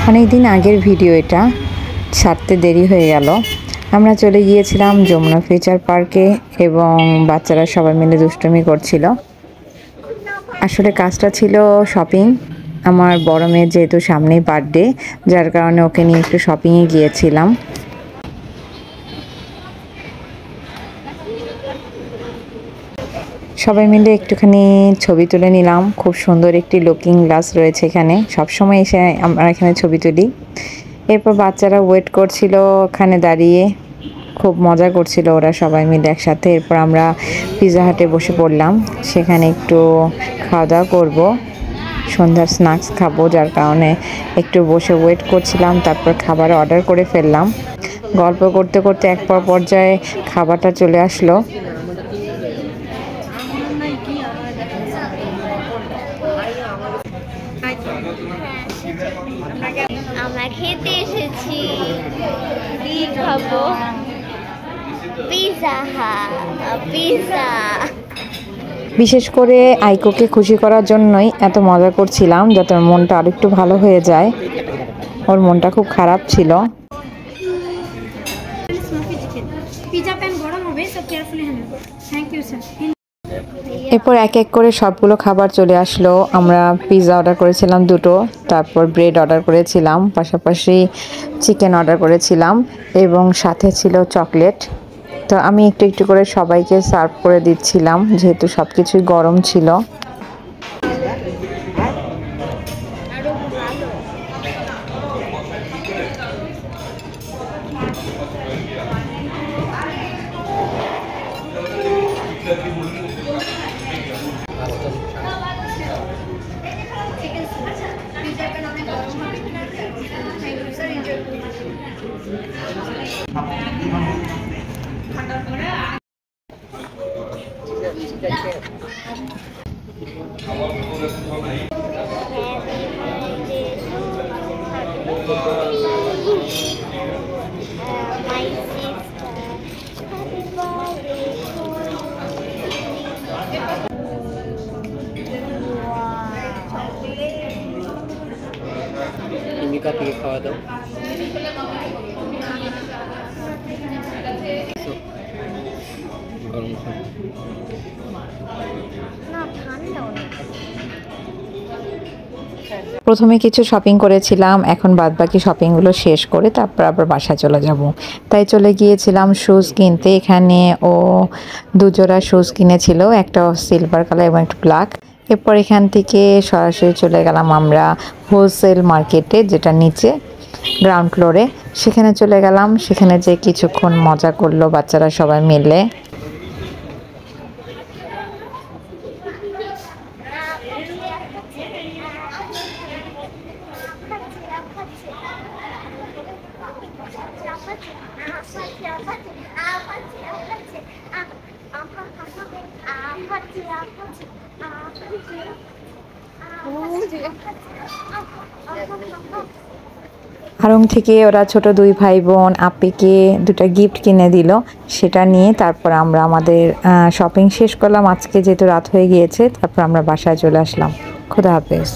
অনেক দিন আগের ভিডিও, এটা ছাড়তে দেরি হয়ে গেল। আমরা চলে গিয়েছিলাম যমুনা ফিউচার পার্কে এবং বাচ্চারা সবাই মিলে দুষ্টুমি করছিল। আসলে কাজটা ছিল শপিং। আমার বড় মেয়ের যেহেতু সামনেই বার্থডে, যার কারণে ওকে নিয়ে একটু শপিংয়ে গিয়েছিলাম। সবাই মিলে একটুখানি ছবি তুলে নিলাম। খুব সুন্দর একটি লুকিং গ্লাস রয়েছে এখানে, সবসময় এসে আমরা এখানে ছবি তুলি। এরপর বাচ্চারা ওয়েট করছিল ওখানে দাঁড়িয়ে, খুব মজা করছিল ওরা সবাই মিলে একসাথে। এরপর আমরা পিৎজা হাটে বসে পড়লাম, সেখানে একটু খাওয়া দাওয়া করবো, সন্ধ্যার স্ন্যাক্স খাবো, যার কারণে একটু বসে ওয়েট করছিলাম। তারপর খাবার অর্ডার করে ফেললাম। গল্প করতে করতে এক পর্যায়ে খাবারটা চলে আসলো। আমরা খেতে এসেছি, কি খাবো? পিৎজা। পিৎজা। বিশেষ করে আইকোকে খুশি করার জন্যই এত মজা করছিলাম, যাতে ওর মনটা আর একটু ভালো হয়ে যায়। ওর মনটা খুব খারাপ ছিল। এরপর এক এক করে সবগুলো খাবার চলে আসলো। আমরা পিৎজা অর্ডার করেছিলাম 2টো, তারপর ব্রেড অর্ডার করেছিলাম, পাশাপাশি চিকেন অর্ডার করেছিলাম এবং সাথে ছিল চকলেট। তো আমি একটু একটু করে সবাইকে সার্ভ করে দিচ্ছিলাম, যেহেতু সব কিছুই গরম ছিল। থেকে খাওয়া দাও। গরম প্রথমে কিছু শপিং করেছিলাম, এখন বাদবাকি শপিংগুলো শেষ করে তারপর আবার বাসায় চলে যাব। তাই চলে গিয়েছিলাম শুজ কিনতে। এখানে ও 2 জোড়া শুজ কিনেছিল, একটা সিলভার কালার এবং একটা ব্ল্যাক। এরপর এখান থেকে সরাসরি চলে গেলাম আমরা হোলসেল মার্কেটে, যেটা নিচে গ্রাউন্ড ফ্লোরে। সেখানে চলে গেলাম, সেখানে যে কিছুক্ষণ মজা করলো বাচ্চারা সবাই মিলে। আড়ং থেকে ওরা ছোট 2 ভাই বোন আপিকে 2টা গিফট কিনে দিল। সেটা নিয়ে তারপর আমরা আমাদের শপিং শেষ করলাম। আজকে যেহেতু রাত হয়ে গিয়েছে, তারপর আমরা বাসায় চলে আসলাম। খোদা হাফেজ।